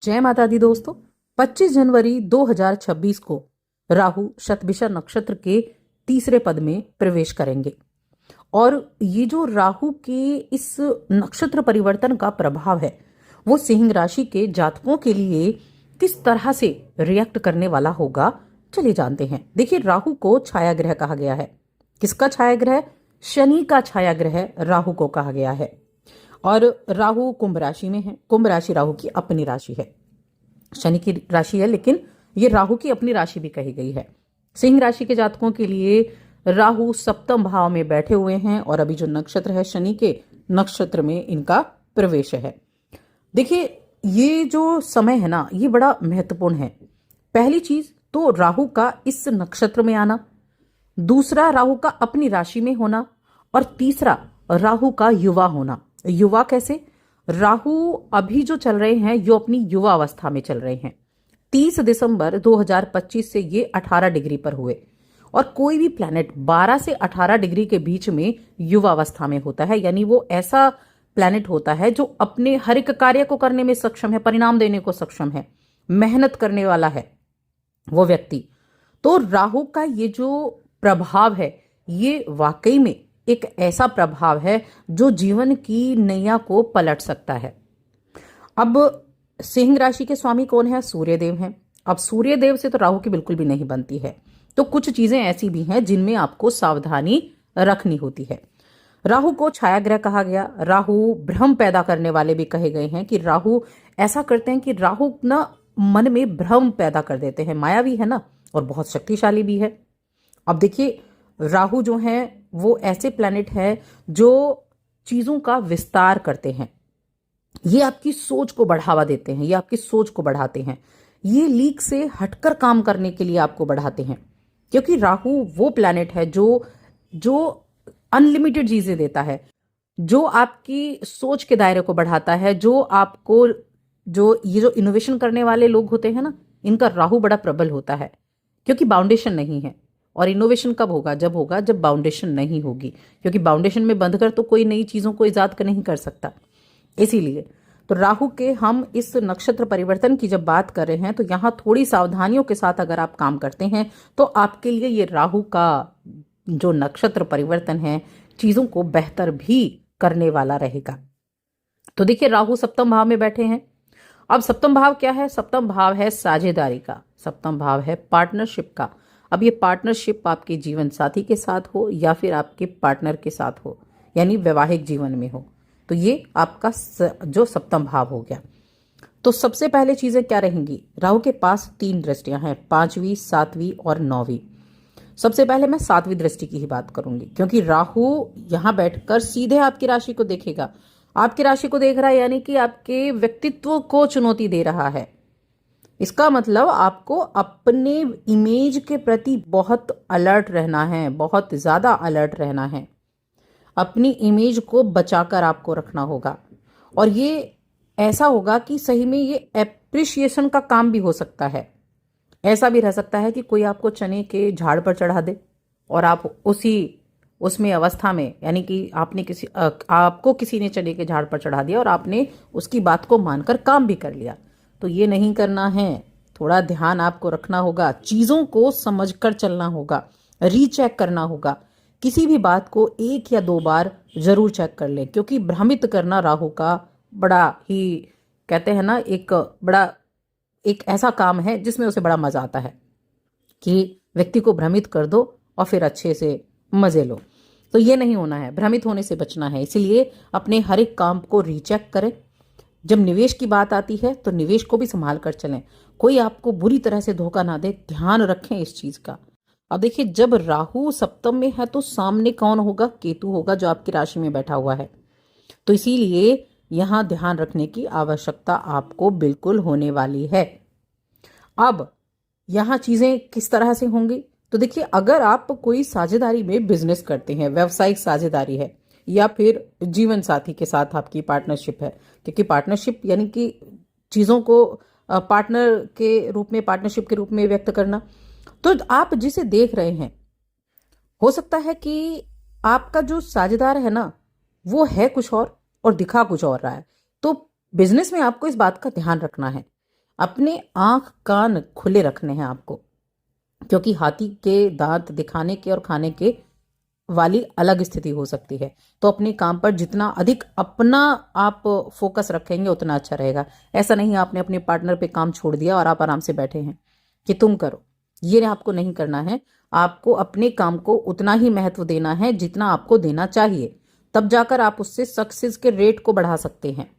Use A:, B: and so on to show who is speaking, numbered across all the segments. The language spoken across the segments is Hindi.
A: जय माता दी दोस्तों। 25 जनवरी 2026 को राहु शतभिषा नक्षत्र के तीसरे पद में प्रवेश करेंगे और ये जो राहु के इस नक्षत्र परिवर्तन का प्रभाव है वो सिंह राशि के जातकों के लिए किस तरह से रिएक्ट करने वाला होगा, चलिए जानते हैं। देखिए, राहु को छाया ग्रह कहा गया है। किसका छाया ग्रह? शनि का छाया ग्रह राहु को कहा गया है और राहु कुंभ राशि में है। कुंभ राशि राहु की अपनी राशि है, शनि की राशि है, लेकिन ये राहु की अपनी राशि भी कही गई है। सिंह राशि के जातकों के लिए राहु सप्तम भाव में बैठे हुए हैं और अभी जो नक्षत्र है शनि के नक्षत्र में इनका प्रवेश है। देखिए, ये जो समय है ना, ये बड़ा महत्वपूर्ण है। पहली चीज तो राहु का इस नक्षत्र में आना, दूसरा राहु का अपनी राशि में होना और तीसरा राहु का युवा होना। युवा कैसे? राहु अभी जो चल रहे हैं जो अपनी युवा अवस्था में चल रहे हैं। 30 दिसंबर 2025 से ये 18 डिग्री पर हुए और कोई भी प्लैनेट 12 से 18 डिग्री के बीच में युवा अवस्था में होता है, यानी वो ऐसा प्लैनेट होता है जो अपने हर एक कार्य को करने में सक्षम है, परिणाम देने को सक्षम है, मेहनत करने वाला है वो व्यक्ति। तो राहु का ये जो प्रभाव है ये वाकई में एक ऐसा प्रभाव है जो जीवन की नैया को पलट सकता है। अब सिंह राशि के स्वामी कौन है? सूर्यदेव हैं। अब सूर्यदेव से तो राहु की बिल्कुल भी नहीं बनती है, तो कुछ चीजें ऐसी भी हैं जिनमें आपको सावधानी रखनी होती है। राहु को छाया ग्रह कहा गया। राहु भ्रम पैदा करने वाले भी कहे गए हैं कि राहु ऐसा करते हैं कि राहु ना मन में भ्रम पैदा कर देते हैं। मायावी है ना, और बहुत शक्तिशाली भी है। अब देखिए, राहु जो है वो ऐसे प्लैनेट है जो चीजों का विस्तार करते हैं। ये आपकी सोच को बढ़ावा देते हैं, ये आपकी सोच को बढ़ाते हैं, ये लीक से हटकर काम करने के लिए आपको बढ़ाते हैं, क्योंकि राहु वो प्लैनेट है जो अनलिमिटेड चीजें देता है, जो आपकी सोच के दायरे को बढ़ाता है, जो आपको ये जो इनोवेशन करने वाले लोग होते हैं ना, इनका राहु बड़ा प्रबल होता है, क्योंकि बाउंडेशन नहीं है। और इनोवेशन कब होगा? जब होगा जब बाउंडेशन नहीं होगी, क्योंकि बाउंडेशन में बंधकर तो कोई नई चीजों को इजाद नहीं कर सकता। इसीलिए तो राहु के हम इस नक्षत्र परिवर्तन की जब बात कर रहे हैं तो यहाँ थोड़ी सावधानियों के साथ अगर आप काम करते हैं तो आपके लिए ये राहु का जो नक्षत्र परिवर्तन है चीजों को बेहतर भी करने वाला रहेगा। तो देखिए, राहु सप्तम भाव में बैठे हैं। अब सप्तम भाव क्या है? सप्तम भाव है साझेदारी का, सप्तम भाव है पार्टनरशिप का। अब ये पार्टनरशिप आपके जीवन साथी के साथ हो या फिर आपके पार्टनर के साथ हो, यानी वैवाहिक जीवन में हो, तो ये आपका जो सप्तम भाव हो गया। तो सबसे पहले चीजें क्या रहेंगी? राहु के पास 3 दृष्टियां हैं, 5वीं, 7वीं और 9वीं। सबसे पहले मैं 7वीं दृष्टि की ही बात करूंगी, क्योंकि राहु यहां बैठकर सीधे आपकी राशि को देखेगा। आपकी राशि को देख रहा है, यानी कि आपके व्यक्तित्व को चुनौती दे रहा है। इसका मतलब आपको अपने इमेज के प्रति बहुत अलर्ट रहना है, बहुत ज्यादा अलर्ट रहना है। अपनी इमेज को बचाकर आपको रखना होगा और ये ऐसा होगा कि सही में ये एप्रिशिएशन का काम भी हो सकता है। ऐसा भी रह सकता है कि कोई आपको चने के झाड़ पर चढ़ा दे और आप उसमें अवस्था में, यानी कि आपको किसी ने चने के झाड़ पर चढ़ा दिया और आपने उसकी बात को मानकर काम भी कर लिया। तो ये नहीं करना है। थोड़ा ध्यान आपको रखना होगा, चीजों को समझकर चलना होगा, रीचेक करना होगा। किसी भी बात को 1 या 2 बार जरूर चेक कर लें, क्योंकि भ्रमित करना राहु का बड़ा ही, कहते हैं ना, एक ऐसा काम है जिसमें उसे बड़ा मजा आता है कि व्यक्ति को भ्रमित कर दो और फिर अच्छे से मजे लो। तो ये नहीं होना है, भ्रमित होने से बचना है। इसीलिए अपने हर एक काम को रीचेक करें। जब निवेश की बात आती है तो निवेश को भी संभाल कर चलें, कोई आपको बुरी तरह से धोखा ना दे, ध्यान रखें इस चीज का। अब देखिए, जब राहु सप्तम में है तो सामने कौन होगा? केतु होगा, जो आपकी राशि में बैठा हुआ है। तो इसीलिए यहां ध्यान रखने की आवश्यकता आपको बिल्कुल होने वाली है। अब यहां चीजें किस तरह से होंगी? तो देखिए, अगर आप कोई साझेदारी में बिजनेस करते हैं, व्यवसायिक साझेदारी है या फिर जीवन साथी के साथ आपकी पार्टनरशिप है, क्योंकि पार्टनरशिप यानी कि चीजों को पार्टनर के रूप में, पार्टनरशिप के रूप में व्यक्त करना। तो आप जिसे देख रहे हैं, हो सकता है कि आपका जो साझेदार है ना वो है कुछ और दिखा कुछ और रहा है। तो बिजनेस में आपको इस बात का ध्यान रखना है अपने आंख कान खुले रखने हैं आपको, क्योंकि हाथी के दांत दिखाने के और खाने के वाली अलग स्थिति हो सकती है। तो अपने काम पर जितना अधिक अपना आप फोकस रखेंगे उतना अच्छा रहेगा। ऐसा नहीं आपने अपने पार्टनर पे काम छोड़ दिया और आप आराम से बैठे हैं कि तुम करो, ये आपको नहीं करना है। आपको अपने काम को उतना ही महत्व देना है जितना आपको देना चाहिए, तब जाकर आप उससे सक्सेस के रेट को बढ़ा सकते हैं।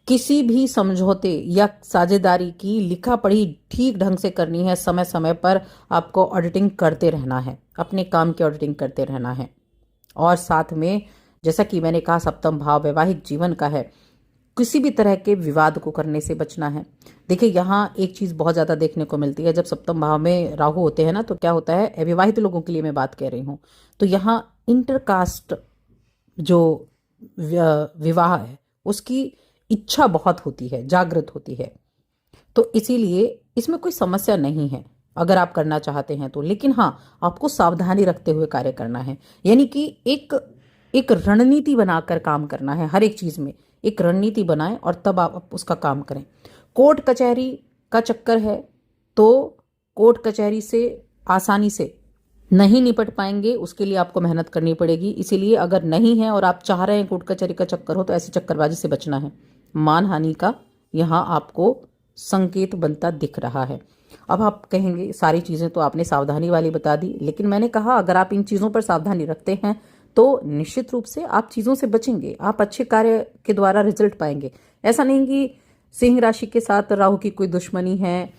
A: किसी भी समझौते या साझेदारी की लिखा पढ़ी ठीक ढंग से करनी है। समय समय पर आपको ऑडिटिंग करते रहना है, अपने काम की ऑडिटिंग करते रहना है। और साथ में जैसा कि मैंने कहा, सप्तम भाव वैवाहिक जीवन का है, किसी भी तरह के विवाद को करने से बचना है। देखिए, यहाँ एक चीज बहुत ज्यादा देखने को मिलती है, जब सप्तम भाव में राहु होते हैं ना, तो क्या होता है, अविवाहित लोगों के लिए मैं बात कह रही हूँ, तो यहाँ इंटरकास्ट जो विवाह है उसकी इच्छा बहुत होती है, जागृत होती है। तो इसीलिए इसमें कोई समस्या नहीं है अगर आप करना चाहते हैं तो। लेकिन हाँ, आपको सावधानी रखते हुए कार्य करना है, यानी कि एक रणनीति बनाकर काम करना है। हर एक चीज में एक रणनीति बनाएं और तब आप उसका काम करें। कोर्ट कचहरी का चक्कर है तो कोर्ट कचहरी से आसानी से नहीं निपट पाएंगे, उसके लिए आपको मेहनत करनी पड़ेगी। इसीलिए अगर नहीं है और आप चाह रहे हैं कोर्ट कचहरी का चक्कर हो, तो ऐसी चक्करबाजी से बचना है। मानहानि का यहाँ आपको संकेत बनता दिख रहा है। अब आप कहेंगे सारी चीजें तो आपने सावधानी वाली बता दी, लेकिन मैंने कहा अगर आप इन चीजों पर सावधानी रखते हैं तो निश्चित रूप से आप चीजों से बचेंगे, आप अच्छे कार्य के द्वारा रिजल्ट पाएंगे। ऐसा नहीं कि सिंह राशि के साथ राहु की कोई दुश्मनी है,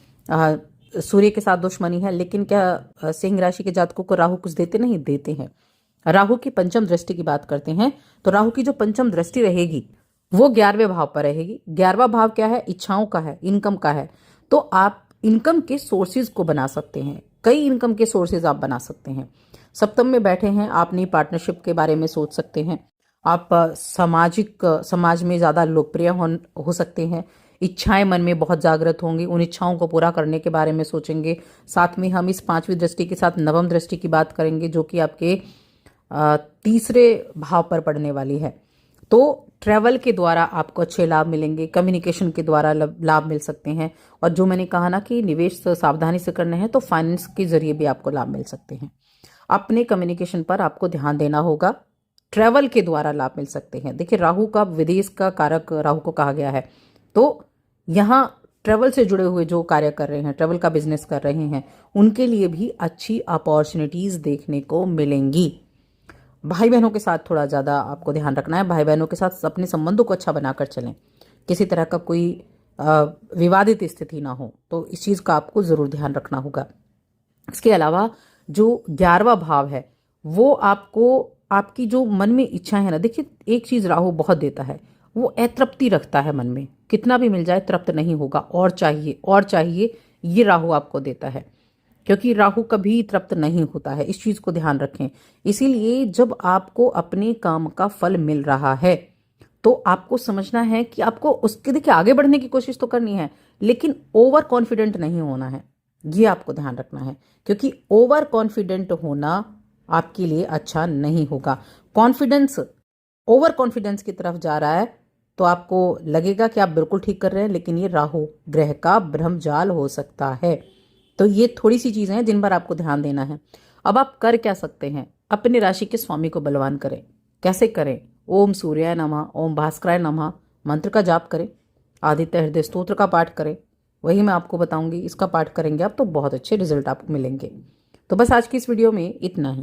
A: सूर्य के साथ दुश्मनी है, लेकिन क्या सिंह राशि के जातकों को राहु कुछ देते? नहीं देते हैं। राहु की पंचम दृष्टि की बात करते हैं तो राहु की जो पंचम दृष्टि रहेगी वो 11वें भाव पर रहेगी। 11वां भाव क्या है? इच्छाओं का है, इनकम का है। तो आप इनकम के सोर्सेज को बना सकते हैं, कई इनकम के सोर्सेज आप बना सकते हैं। सप्तम में बैठे हैं, आप नई पार्टनरशिप के बारे में सोच सकते हैं। आप समाज में ज्यादा लोकप्रिय हो सकते हैं। इच्छाएं मन में बहुत जागृत होंगी, उन इच्छाओं को पूरा करने के बारे में सोचेंगे। साथ में हम इस पांचवी दृष्टि के साथ नवम दृष्टि की बात करेंगे, जो कि आपके तीसरे भाव पर पड़ने वाली है। तो ट्रैवल के द्वारा आपको अच्छे लाभ मिलेंगे, कम्युनिकेशन के द्वारा लाभ मिल सकते हैं। और जो मैंने कहा ना कि निवेश सावधानी से करने हैं, तो फाइनेंस के जरिए भी आपको लाभ मिल सकते हैं। अपने कम्युनिकेशन पर आपको ध्यान देना होगा, ट्रैवल के द्वारा लाभ मिल सकते हैं। देखिए, राहु का विदेश का कारक राहु को कहा गया है, तो यहाँ ट्रैवल से जुड़े हुए जो कार्य कर रहे हैं, ट्रैवल का बिजनेस कर रहे हैं, उनके लिए भी अच्छी अपॉर्चुनिटीज देखने को मिलेंगी। भाई बहनों के साथ थोड़ा ज़्यादा आपको ध्यान रखना है, भाई बहनों के साथ अपने संबंधों को अच्छा बनाकर चलें, किसी तरह का कोई विवादित स्थिति ना हो, तो इस चीज़ का आपको ज़रूर ध्यान रखना होगा। इसके अलावा जो 11वां भाव है वो आपको आपकी जो मन में इच्छाएं है ना, देखिए एक चीज़ राहु बहुत देता है, वो अतृप्ति रखता है मन में, कितना भी मिल जाए तृप्त नहीं होगा, और चाहिए और चाहिए, ये राहु आपको देता है। क्योंकि राहु कभी तृप्त नहीं होता है, इस चीज को ध्यान रखें। इसीलिए जब आपको अपने काम का फल मिल रहा है तो आपको समझना है कि आपको उसके देखिए आगे बढ़ने की कोशिश तो करनी है, लेकिन ओवर कॉन्फिडेंट नहीं होना है, ये आपको ध्यान रखना है। क्योंकि ओवर कॉन्फिडेंट होना आपके लिए अच्छा नहीं होगा। कॉन्फिडेंस ओवर कॉन्फिडेंस की तरफ जा रहा है तो आपको लगेगा कि आप बिल्कुल ठीक कर रहे हैं, लेकिन ये राहु ग्रह का ब्रह्मजाल हो सकता है। तो ये थोड़ी सी चीजें हैं जिन पर आपको ध्यान देना है। अब आप कर क्या सकते हैं? अपने राशि के स्वामी को बलवान करें। कैसे करें? ओम सूर्याय नमः, ओम भास्कराय नमः मंत्र का जाप करें, आदित्य हृदय स्तोत्र का पाठ करें, वही मैं आपको बताऊंगी। इसका पाठ करेंगे आप तो बहुत अच्छे रिजल्ट आपको मिलेंगे। तो बस आज की इस वीडियो में इतना ही।